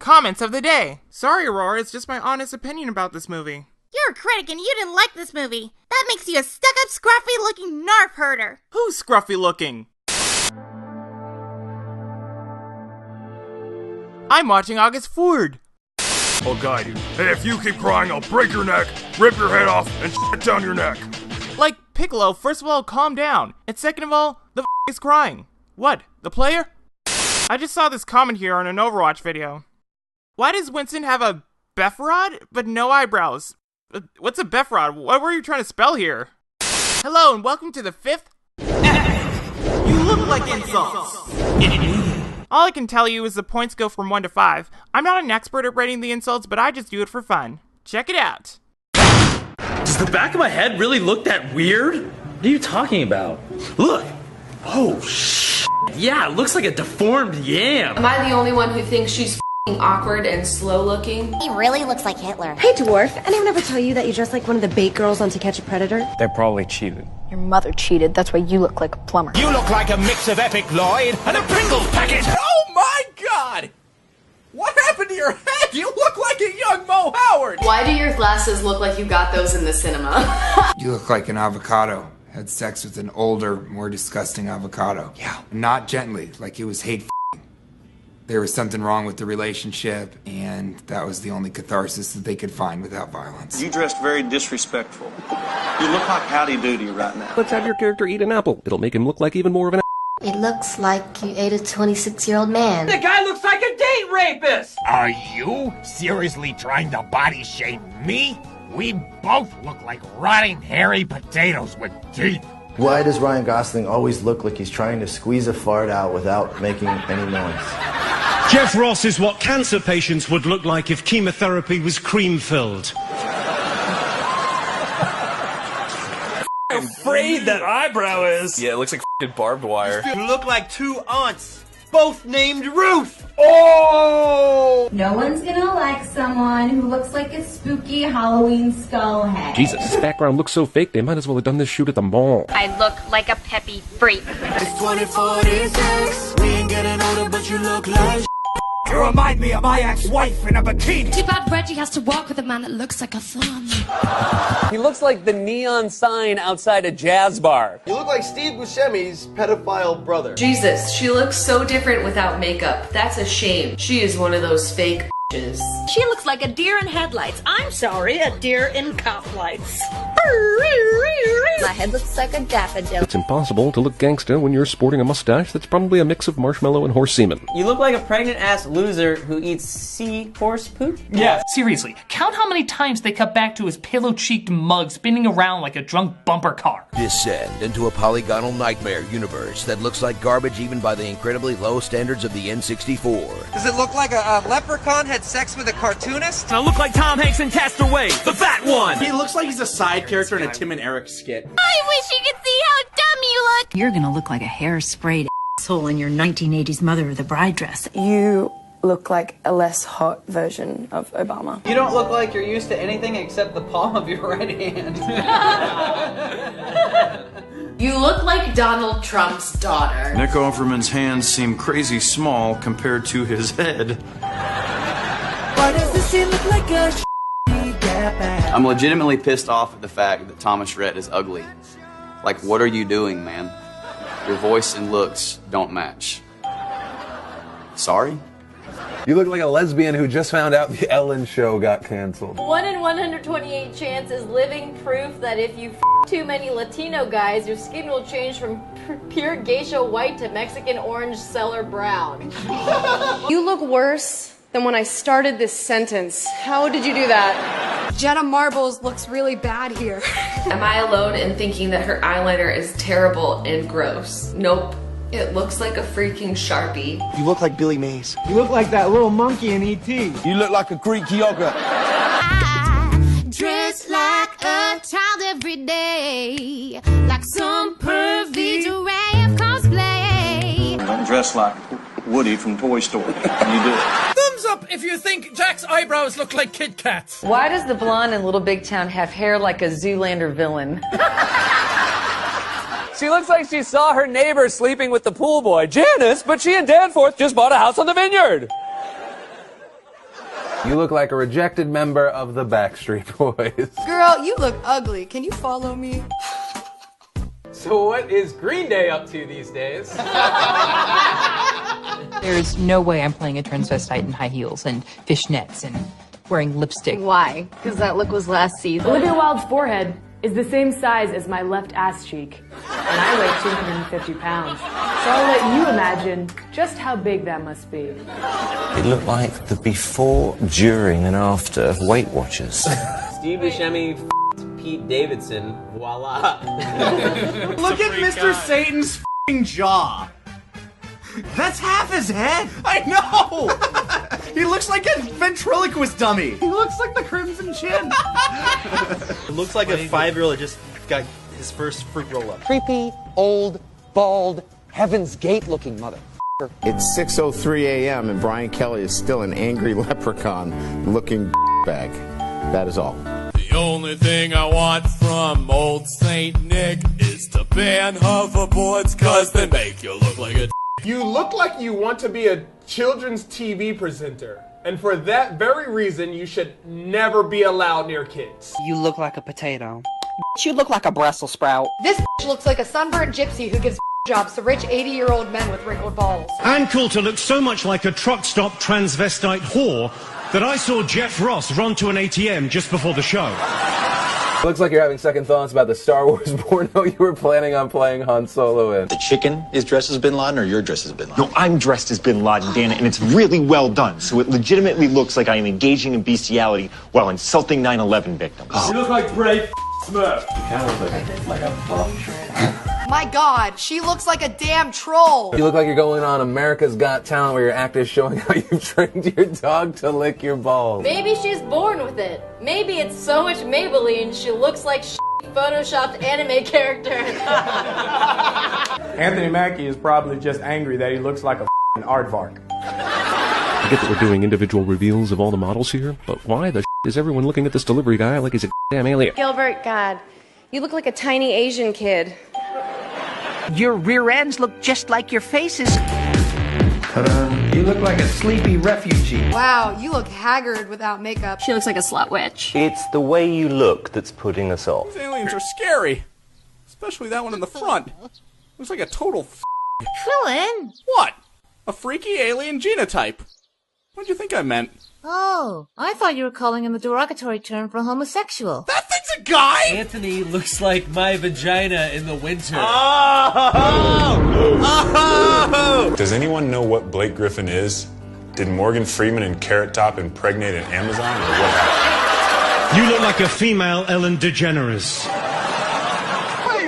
comments of the day. Sorry, Aurora, it's just my honest opinion about this movie. You're a critic and you didn't like this movie. That makes you a stuck-up, scruffy-looking narf herder. Who's scruffy-looking? I'm watching August Ford. I'll guide you. Hey, if you keep crying, I'll break your neck, rip your head off, and shit down your neck. Like, Piccolo, first of all, calm down. And second of all, the is crying. What, the player? I just saw this comment here on an Overwatch video. Why does Winston have a Befrod, but no eyebrows? What's a Befrod? What were you trying to spell here? Hello, and welcome to the 5th... You look like insults! All I can tell you is the points go from 1 to 5. I'm not an expert at rating the insults, but I just do it for fun. Check it out. Does the back of my head really look that weird? What are you talking about? Look! Oh, shit! Yeah, it looks like a deformed yam! Am I the only one who thinks she's f***ing awkward and slow-looking? He really looks like Hitler. Hey, dwarf. Anyone ever tell you that you dress like one of the bait girls on To Catch a Predator? They probably cheated. Your mother cheated, that's why you look like a plumber. You look like a mix of Epic Lloyd and a Pringles packet! Oh my god! What happened to your head? You look like a young Mo Howard! Why do your glasses look like you got those in the cinema? You look like an avocado. Had sex with an older, more disgusting avocado. Yeah. Not gently, like it was hate. There was something wrong with the relationship, and that was the only catharsis that they could find without violence. You dressed very disrespectful. You look like Howdy Doody right now. Let's have your character eat an apple. It'll make him look like even more of an It looks like you ate a 26-year-old man. The guy looks like a date rapist! Are you seriously trying to body shame me? We both look like rotting hairy potatoes with teeth. Why does Ryan Gosling always look like he's trying to squeeze a fart out without making any noise? Jeff Ross is what cancer patients would look like if chemotherapy was cream-filled. I'm afraid that eyebrow is. Yeah, it looks like f***ing barbed wire. You look like two aunts, both named Ruth. Oh! No one's gonna like someone who looks like a spooky Halloween skull head. Jesus, this background looks so fake, they might as well have done this shoot at the mall. I look like a peppy freak. It's 2046. We ain't getting older, but you look like you remind me of my ex-wife in a bikini. Too bad Reggie has to walk with a man that looks like a thumb. He looks like the neon sign outside a jazz bar. You look like Steve Buscemi's pedophile brother. Jesus, she looks so different without makeup. That's a shame. She is one of those fake bitches. She looks like a deer in headlights. I'm sorry, a deer in cop lights. My head looks like a daffodil. It's impossible to look gangsta when you're sporting a mustache that's probably a mix of marshmallow and horse semen. You look like a pregnant-ass loser who eats seahorse poop? Yeah, seriously, count how many times they cut back to his pillow-cheeked mug spinning around like a drunk bumper car. Descend into a polygonal nightmare universe that looks like garbage even by the incredibly low standards of the N64. Does it look like a leprechaun had sex with a cartoonist? I look like Tom Hanks in Castaway, the fat one! He looks like he's a side character in a Tim and Eric skit. I wish you could see how dumb you look! You're gonna look like a hair-sprayed asshole in your 1980s Mother of the Bride dress. You look like a less hot version of Obama. You don't look like you're used to anything except the palm of your right hand. You look like Donald Trump's daughter. Nick Offerman's hands seem crazy small compared to his head. Why does this scene look like a I'm legitimately pissed off at the fact that Thomas Rhett is ugly. Like, what are you doing, man? Your voice and looks don't match. Sorry? You look like a lesbian who just found out the Ellen show got canceled. 1 in 128 chance is living proof that if you f too many Latino guys, your skin will change from pure geisha white to Mexican orange cellar brown. You look worse than when I started this sentence. How did you do that? Jenna Marbles looks really bad here. Am I alone in thinking that her eyeliner is terrible and gross? Nope. It looks like a freaking Sharpie. You look like Billy Mays. You look like that little monkey in E.T. You look like a Greek yogurt. I dress like a child every day, like some pervy giraffe cosplay. Don't dress like Woody from Toy Story. You do it. Thumbs up if you think Jack's eyebrows look like Kit Kats. Why does the blonde in Little Big Town have hair like a Zoolander villain? She looks like she saw her neighbor sleeping with the pool boy, Janice, but she and Danforth just bought a house on the vineyard. You look like a rejected member of the Backstreet Boys. Girl, you look ugly. Can you follow me? So what is Green Day up to these days? There's no way I'm playing a transvestite in high heels and fishnets and wearing lipstick. Why? Because that look was last season. Olivia Wilde's forehead is the same size as my left ass cheek. And I weigh 250 pounds. So I'll let you imagine just how big that must be. It looked like the before, during, and after Weight Watchers. Steve Buscemi Pete Davidson. Voila. Look at Mr. Satan's f***ing jaw. That's half his head. I know. He looks like a ventriloquist dummy. He looks like the Crimson Chin. It looks like a 5-year-old just got his first fruit roll-up. Creepy, old, bald, Heaven's Gate looking mother. It's 6:03 a.m. and Brian Kelly is still an angry leprechaun looking bag. That is all. The only thing I want from old Saint Nick is to ban hoverboards cause they make you look like a You look like you want to be a children's TV presenter. And for that very reason, you should never be allowed near kids. You look like a potato. You look like a Brussels sprout. This looks like a sunburnt gypsy who gives jobs to rich 80-year-old men with wrinkled balls. Ann Coulter looks so much like a truck stop transvestite whore that I saw Jeff Ross run to an ATM just before the show. Looks like you're having second thoughts about the Star Wars porno you were planning on playing Han Solo in. The chicken is dressed as Bin Laden or you're dressed as Bin Laden? No, I'm dressed as Bin Laden, Dana, and it's really well done. So it legitimately looks like I am engaging in bestiality while insulting 9/11 victims. You look like Brave Smurf. You kind of look like a buff. My God, she looks like a damn troll. You look like you're going on America's Got Talent where your actor's showing how you've trained your dog to lick your balls. Maybe she's born with it. Maybe it's so much Maybelline she looks like photoshopped anime character. Anthony Mackie is probably just angry that he looks like a aardvark. I get that we're doing individual reveals of all the models here, but why the is everyone looking at this delivery guy like he's a damn alien? Gilbert, God, you look like a tiny Asian kid. Your rear ends look just like your faces. Ta-da. You look like a sleepy refugee. Wow, you look haggard without makeup. She looks like a slut witch. It's the way you look that's putting us off. These aliens are scary. Especially that one in the front. Looks like a total Fill in. What? A freaky alien genotype. What'd you think I meant? Oh, I thought you were calling him a derogatory term for homosexual. That thing's a guy! Anthony looks like my vagina in the winter. Oh! Does anyone know what Blake Griffin is? Did Morgan Freeman and Carrot Top impregnate an Amazon, or what happened? You look like a female Ellen DeGeneres. Wait.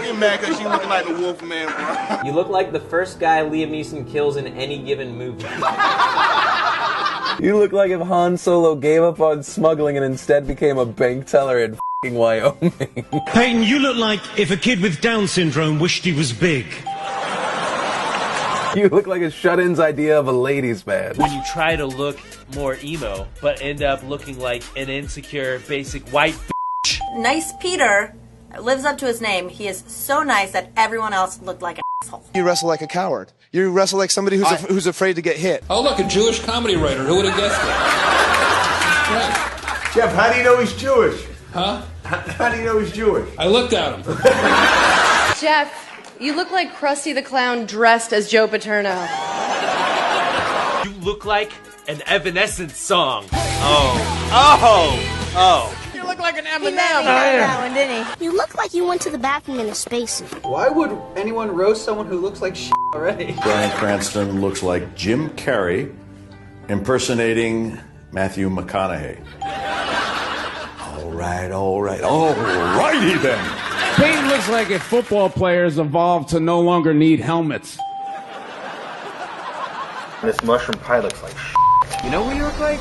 You mad because you looking like the Wolfman, bro? You look like the first guy Liam Neeson kills in any given movie. You look like if Han Solo gave up on smuggling and instead became a bank teller in f***ing Wyoming. Peyton, you look like if a kid with Down syndrome wished he was big. You look like a shut-in's idea of a ladies' man. When you try to look more emo, but end up looking like an insecure, basic white bitch. Nice Peter lives up to his name. He is so nice that everyone else looked like an asshole. You wrestle like a coward. You wrestle like somebody who's afraid to get hit. Oh, look, a Jewish comedy writer. Who would have guessed it? Right. Jeff, how do you know he's Jewish? Huh? How do you know he's Jewish? I looked at him. Jeff, you look like Krusty the Clown dressed as Joe Paterno. You look like an Evanescence song. You look like an M&M. He meant that one, didn't he? You look like you went to the bathroom in a spacesuit. Why would anyone roast someone who looks like shit already? Bryan Cranston looks like Jim Carrey impersonating Matthew McConaughey. Alrighty then. Peyton looks like if football players evolved to no longer need helmets. This mushroom pie looks like You know who you look like?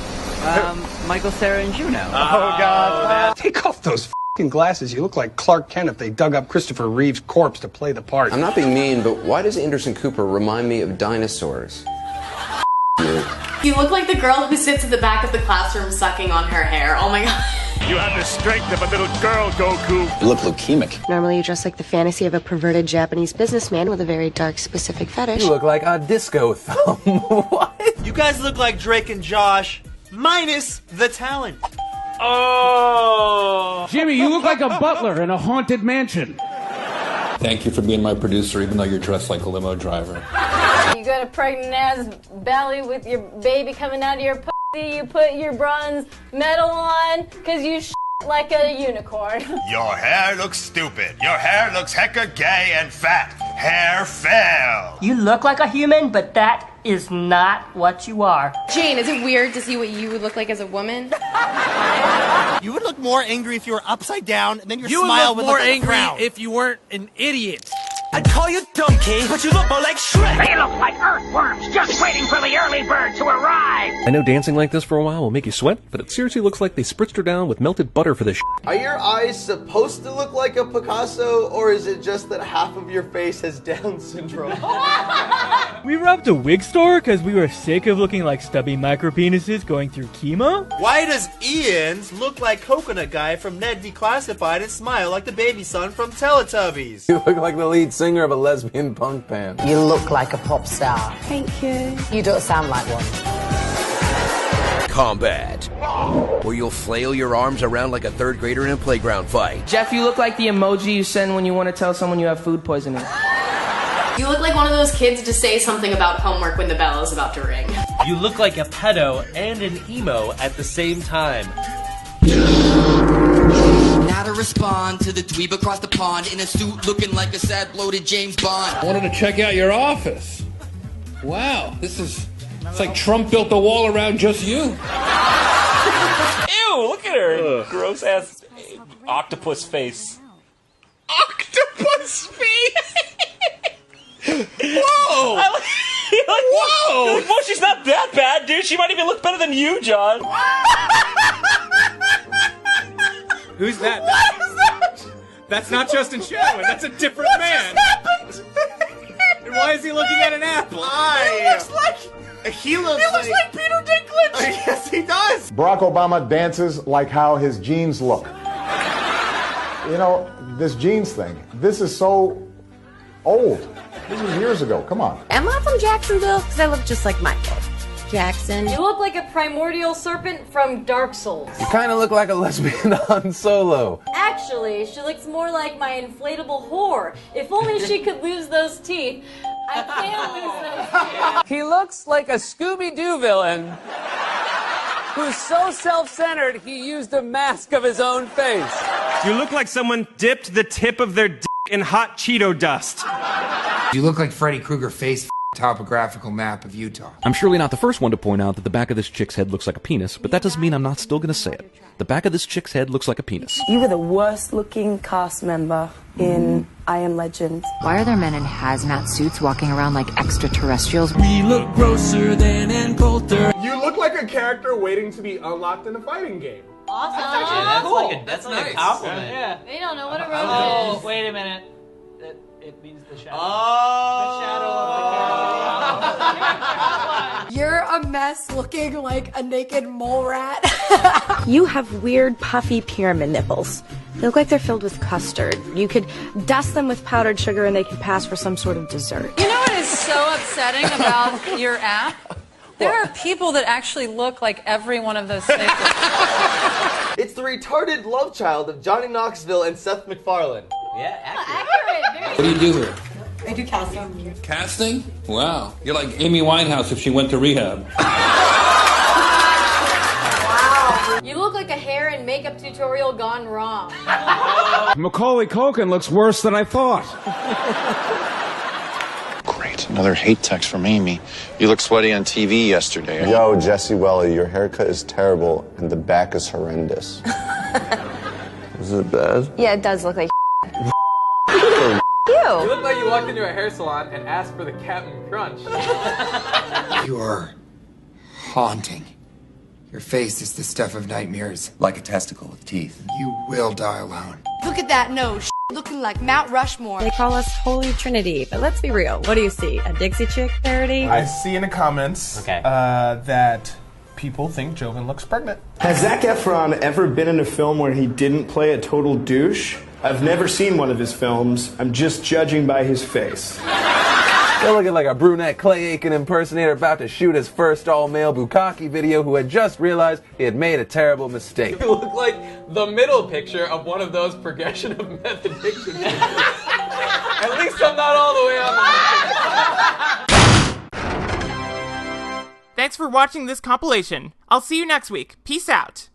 Michael Cera and Juno. Oh, God. Take off those f***ing glasses. You look like Clark Kent if they dug up Christopher Reeve's corpse to play the part. I'm not being mean, but why does Anderson Cooper remind me of dinosaurs? You look like the girl who sits at the back of the classroom sucking on her hair. Oh my god. You have the strength of a little girl, Goku. You look leukemic. Normally you dress like the fantasy of a perverted Japanese businessman with a very dark, specific fetish. You look like a disco thumb. What? You guys look like Drake and Josh. minus the talent. Oh! Jimmy, you look like a butler in a haunted mansion. Thank you for being my producer, even though you're dressed like a limo driver. You got a pregnant ass belly with your baby coming out of your pussy. You put your bronze medal on because you like a unicorn. Your hair looks stupid. Your hair looks hecka gay and fat. Hair fell. You look like a human, but that is not what you are. Jane, is it weird to see what you would look like as a woman? You would look more angry if you were upside down, and then your You smile would would look look more like a angry frown. if you weren't an idiot. I'd call you donkey, but you look more like Shrek. They look like earthworms just waiting for the early bird to arrive. I know dancing like this for a while will make you sweat, but it seriously looks like they spritzed her down with melted butter for this. Are your eyes supposed to look like a Picasso, or is it just that half of your face has Down syndrome? We robbed a wig store because we were sick of looking like stubby micropenises going through chemo? Why does Ian's look like Coconut Guy from Ned Declassified and smile like the baby son from Teletubbies? You look like the lead singer of a lesbian punk band. You look like a pop star. Thank you. You don't sound like one. Combat, where you'll flail your arms around like a third grader in a playground fight. Jeff, you look like the emoji you send when you want to tell someone you have food poisoning. You look like one of those kids to say something about homework when the bell is about to ring. You look like a pedo and an emo at the same time. Now to respond to the dweeb across the pond in a suit looking like a sad bloated James Bond. I wanted to check out your office. Wow, it's like Trump built a wall around just you. Ew, look at her. Gross ass octopus face. Octopus face! Whoa! Whoa! Whoa, she's not that bad, dude. She might even look better than you, John. Who's that? That's not Justin Sherwin. That's a different man. And why is he looking at an apple? He looks like Peter Dinklage. Yes, he does. Barack Obama dances like how his jeans look. You know, this jeans thing, this is so old. This was years ago. Come on. Am I from Jacksonville? Because I look just like Michael Jackson. You look like a primordial serpent from Dark Souls. You kind of look like a lesbian Han Solo. Actually, she looks more like my inflatable whore. If only she could lose those teeth. I can't lose those teeth. He looks like a Scooby-Doo villain who's so self-centered he used a mask of his own face. You look like someone dipped the tip of their dick in hot Cheeto dust. You look like Freddy Krueger face topographical map of Utah. I'm surely not the first one to point out that the back of this chick's head looks like a penis, but that doesn't mean I'm not still gonna say it. The back of this chick's head looks like a penis. You were the worst looking cast member in I Am Legend. Why are there men in hazmat suits walking around like extraterrestrials? We look grosser than Ann Coulter. You look like a character waiting to be unlocked in a fighting game. Awesome. That's like a compliment. Yeah. They don't know what a rose is. Oh, wait a minute. It means the shadow. Oh. The shadow of the You're a mess looking like a naked mole rat. You have weird, puffy pyramid nipples. They look like they're filled with custard. You could dust them with powdered sugar and they could pass for some sort of dessert. You know what is so upsetting about your app? There are people that actually look like every one of those faces. It's the retarded love child of Johnny Knoxville and Seth MacFarlane. Yeah, accurate. What do you do here? I do casting. Casting? Wow. You're like Amy Winehouse if she went to rehab. Wow. You look like a hair and makeup tutorial gone wrong. Macaulay Culkin looks worse than I thought. Great. Another hate text from Amy. You look sweaty on TV yesterday. Yo, Jesse Welly, your haircut is terrible and the back is horrendous. Is it bad? Yeah, it does look like You look like you walked into a hair salon and asked for the Captain Crunch. You are haunting. Your face is the stuff of nightmares. Like a testicle with teeth. You will die alone. Look at that nose, looking like Mount Rushmore. They call us Holy Trinity, but let's be real. What do you see? A Dixie Chick parody? I see in the comments that people think Jovan looks pregnant. Has Zac Efron ever been in a film where he didn't play a total douche? I've never seen one of his films. I'm just judging by his face. You're looking like a brunette Clay Aiken impersonator about to shoot his first all-male bukkake video who had just realized he had made a terrible mistake. You look like the middle picture of one of those progression of method pictures. At least I'm not all the way on the Thanks for watching this compilation. I'll see you next week. Peace out.